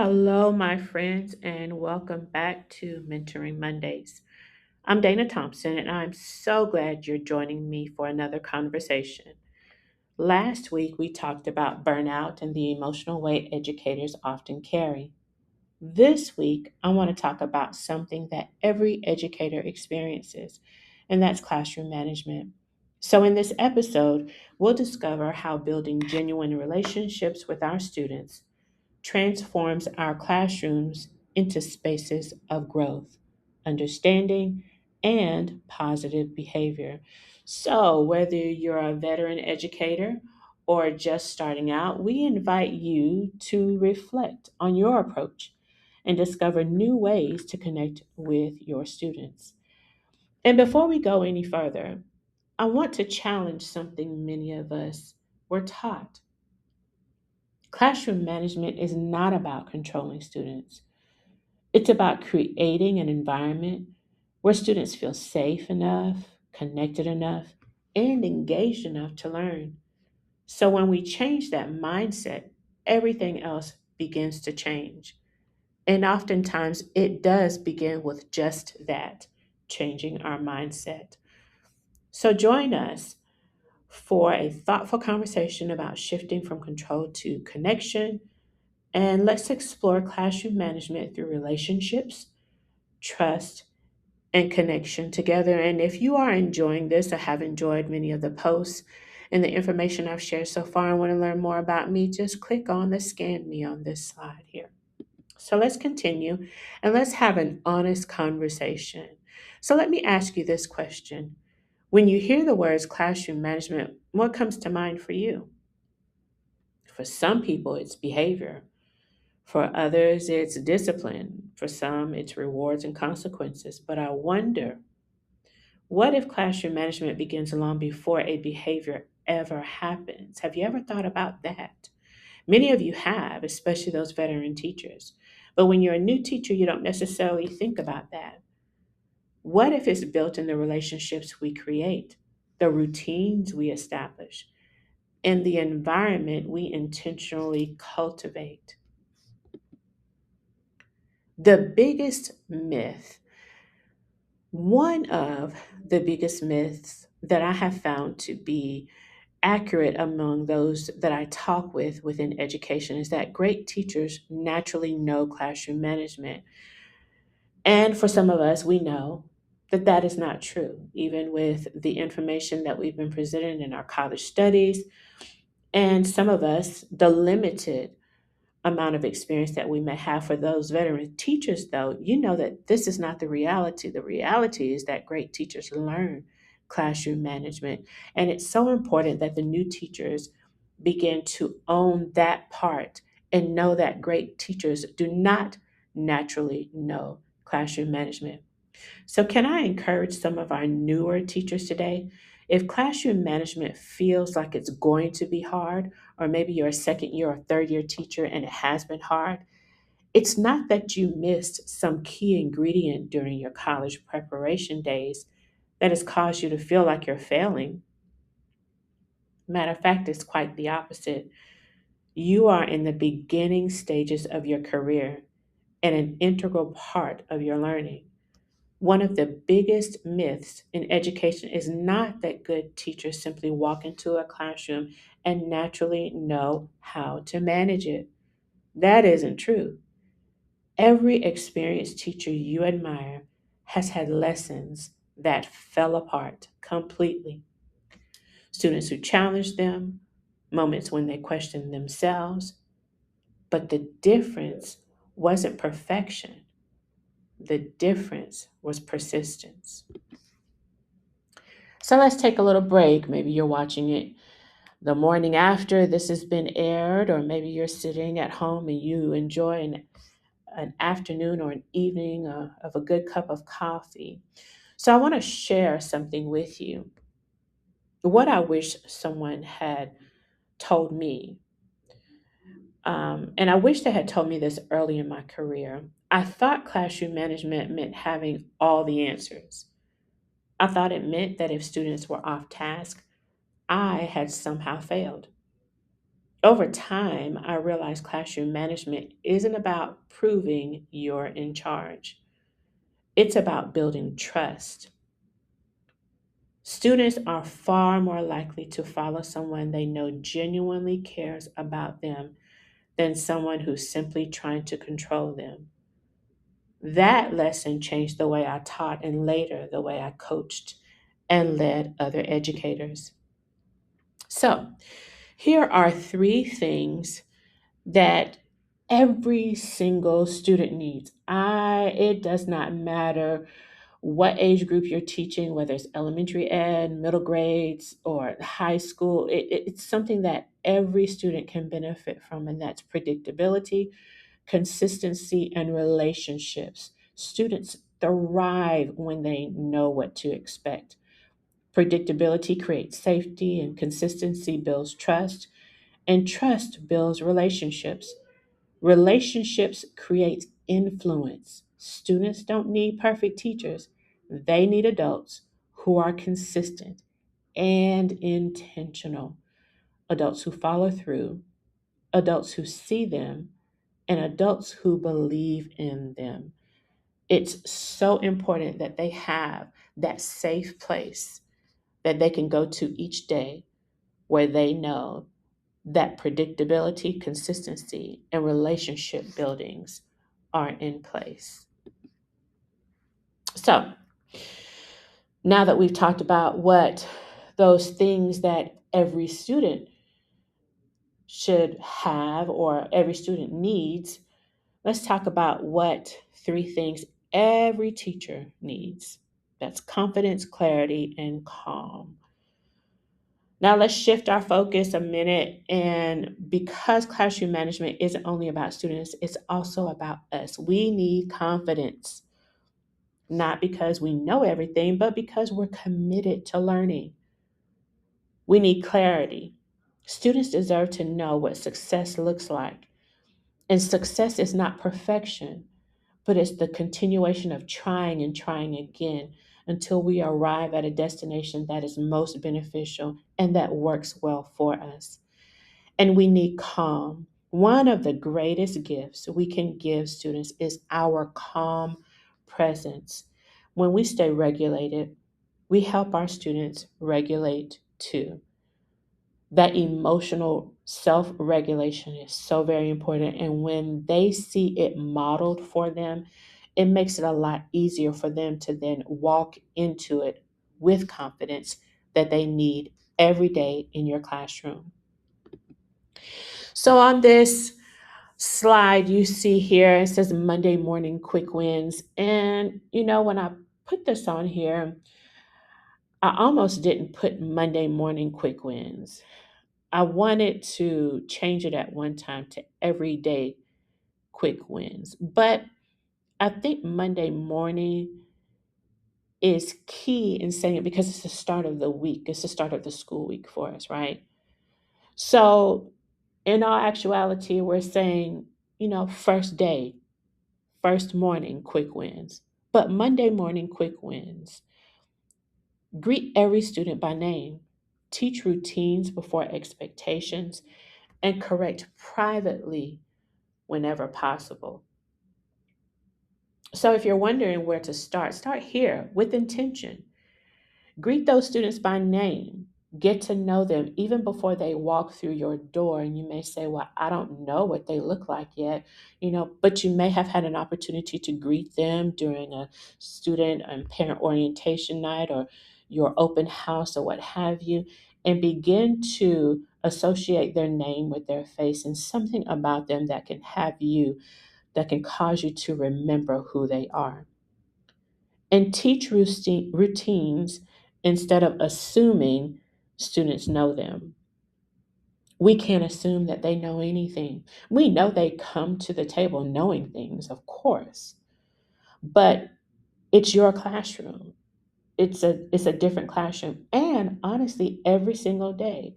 Hello, my friends, and welcome back to Mentoring Mondays. I'm Dana Thompson, and I'm so glad you're joining me for another conversation. Last week, we talked about burnout and the emotional weight educators often carry. This week, I want to talk about something that every educator experiences, and that's classroom management. So, in this episode, we'll discover how building genuine relationships with our students transforms our classrooms into spaces of growth, understanding, and positive behavior. So, whether you're a veteran educator or just starting out, we invite you to reflect on your approach and discover new ways to connect with your students. And before we go any further, I want to challenge something many of us were taught. Classroom management is not about controlling students. It's about creating an environment where students feel safe enough, connected enough, and engaged enough to learn. So when we change that mindset, everything else begins to change. And oftentimes it does begin with just that, changing our mindset. So join us for a thoughtful conversation about shifting from control to connection. And let's explore classroom management through relationships, trust, and connection together. And if you are enjoying this or have enjoyed many of the posts and the information I've shared so far and want to learn more about me, just click on the scan me on this slide here. So let's continue and let's have an honest conversation. So let me ask you this question. When you hear the words classroom management, what comes to mind for you? For some people, it's behavior. For others, it's discipline. For some, it's rewards and consequences. But I wonder, what if classroom management begins long before a behavior ever happens? Have you ever thought about that? Many of you have, especially those veteran teachers. But when you're a new teacher, you don't necessarily think about that. What if it's built in the relationships we create, the routines we establish, and the environment we intentionally cultivate? The biggest myth One of the biggest myths that I have found to be accurate among those that I talk with within education is that great teachers naturally know classroom management. And for some of us, we know that that is not true, even with the information that we've been presented in our college studies. And some of us, the limited amount of experience that we may have. For those veteran teachers, though, you know that this is not the reality. The reality is that great teachers learn classroom management. And it's so important that the new teachers begin to own that part and know that great teachers do not naturally know classroom management. So, can I encourage some of our newer teachers today? If classroom management feels like it's going to be hard, or maybe you're a second year or third year teacher and it has been hard, it's not that you missed some key ingredient during your college preparation days that has caused you to feel like you're failing. Matter of fact, it's quite the opposite. You are in the beginning stages of your career and an integral part of your learning. One of the biggest myths in education is not that good teachers simply walk into a classroom and naturally know how to manage it. That isn't true. Every experienced teacher you admire has had lessons that fell apart completely. Students who challenged them, moments when they questioned themselves, but the difference wasn't perfection. The difference was persistence. So let's take a little break. Maybe you're watching it the morning after this has been aired, or maybe you're sitting at home and you enjoy an afternoon or an evening of a good cup of coffee. So I want to share something with you. What I wish someone had told me, and I wish they had told me this early in my career. I thought classroom management meant having all the answers. I thought it meant that if students were off task, I had somehow failed. Over time, I realized classroom management isn't about proving you're in charge. It's about building trust. Students are far more likely to follow someone they know genuinely cares about them than someone who's simply trying to control them. That lesson changed the way I taught and later the way I coached and led other educators. So, here are three things that every single student needs. It does not matter what age group you're teaching, whether it's elementary ed, middle grades, or high school. It's something that every student can benefit from, and that's predictability, consistency, and relationships. Students thrive when they know what to expect. Predictability creates safety, and consistency builds trust, and trust builds relationships. Relationships create influence. Students don't need perfect teachers, they need adults who are consistent and intentional, adults who follow through, adults who see them, and adults who believe in them. It's so important that they have that safe place that they can go to each day where they know that predictability, consistency, and relationship buildings are in place. So, now that we've talked about what those things that every student should have or every student needs, let's talk about what three things every teacher needs. That's confidence, clarity, and calm. Now let's shift our focus a minute. And because classroom management isn't only about students, it's also about us. We need confidence, not because we know everything, but because we're committed to learning. We need clarity. Students deserve to know what success looks like. And success is not perfection, but it's the continuation of trying and trying again until we arrive at a destination that is most beneficial and that works well for us. And we need calm. One of the greatest gifts we can give students is our calm presence. When we stay regulated, we help our students regulate too. That emotional self regulation is so very important. And when they see it modeled for them, it makes it a lot easier for them to then walk into it with confidence that they need every day in your classroom. So, on this slide you see here, it says Monday morning quick wins. And, when I put this on here, I almost didn't put Monday morning quick wins. I wanted to change it at one time to everyday quick wins. But I think Monday morning is key in saying it because it's the start of the week, it's the start of the school week for us, right? So, in all actuality, we're saying, first day, first morning quick wins. But Monday morning quick wins. Greet every student by name, teach routines before expectations, and correct privately whenever possible. So if you're wondering where to start here with intention. Greet those students by name. Get to know them even before they walk through your door. And you may say, well, I don't know what they look like yet, but you may have had an opportunity to greet them during a student and parent orientation night or your open house or what have you, and begin to associate their name with their face and something about them that can cause you to remember who they are. And teach routines instead of assuming students know them. We can't assume that they know anything. We know they come to the table knowing things, of course, but it's your classroom. It's a different classroom. And honestly, every single day,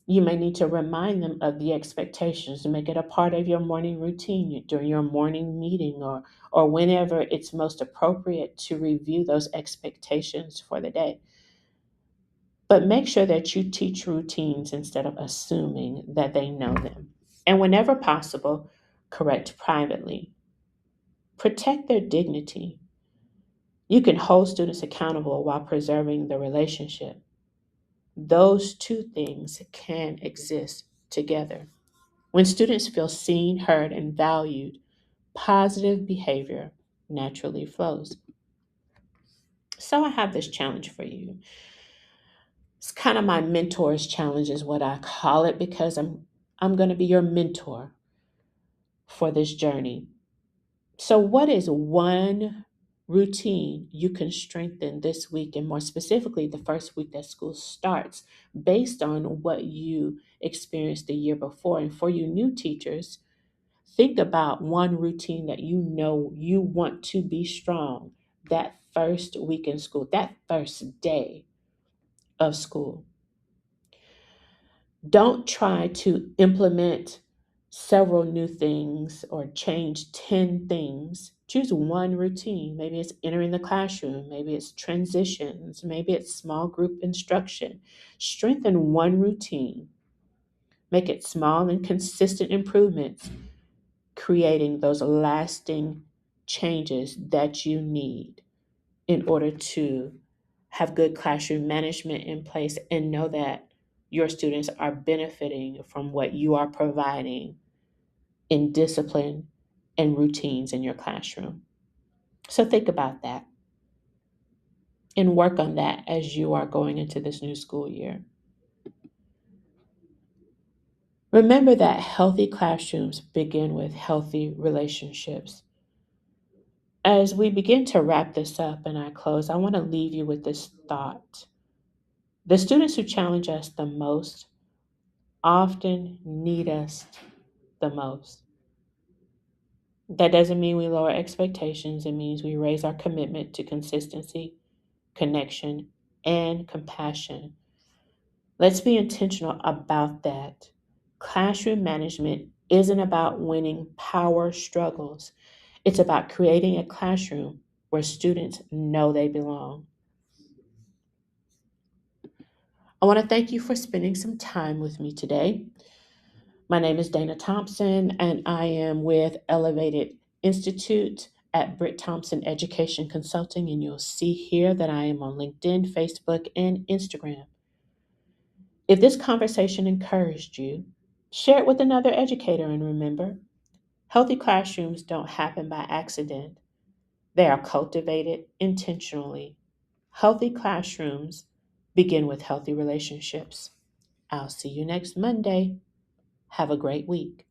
you may need to remind them of the expectations, make it a part of your morning routine during your morning meeting or whenever it's most appropriate to review those expectations for the day. But make sure that you teach routines instead of assuming that they know them. And whenever possible, correct privately. Protect their dignity. You can hold students accountable while preserving the relationship. Those two things can exist together. When students feel seen, heard, and valued, positive behavior naturally flows. So I have this challenge for you. It's kind of my mentor's challenge is what I call it because I'm going to be your mentor for this journey. So what is one routine you can strengthen this week and more specifically the first week that school starts based on what you experienced the year before? And for you new teachers, think about one routine that you know you want to be strong that first week in school, that first day of school. Don't try to implement several new things or change 10 things. Choose one routine. Maybe it's entering the classroom, maybe it's transitions, maybe it's small group instruction. Strengthen one routine. Make it small and consistent improvements, creating those lasting changes that you need in order to have good classroom management in place and know that your students are benefiting from what you are providing in discipline and routines in your classroom. So think about that and work on that as you are going into this new school year. Remember that healthy classrooms begin with healthy relationships. As we begin to wrap this up and I close, I want to leave you with this thought. The students who challenge us the most often need us the most. That doesn't mean we lower expectations. It means we raise our commitment to consistency, connection, and compassion. Let's be intentional about that. Classroom management isn't about winning power struggles, it's about creating a classroom where students know they belong. I want to thank you for spending some time with me today. My name is Dana Thompson, and I am with Elevated Institute at Britt Thompson Education Consulting. And you'll see here that I am on LinkedIn, Facebook, and Instagram. If this conversation encouraged you, share it with another educator. And remember, healthy classrooms don't happen by accident, they are cultivated intentionally. Healthy classrooms begin with healthy relationships. I'll see you next Monday. Have a great week.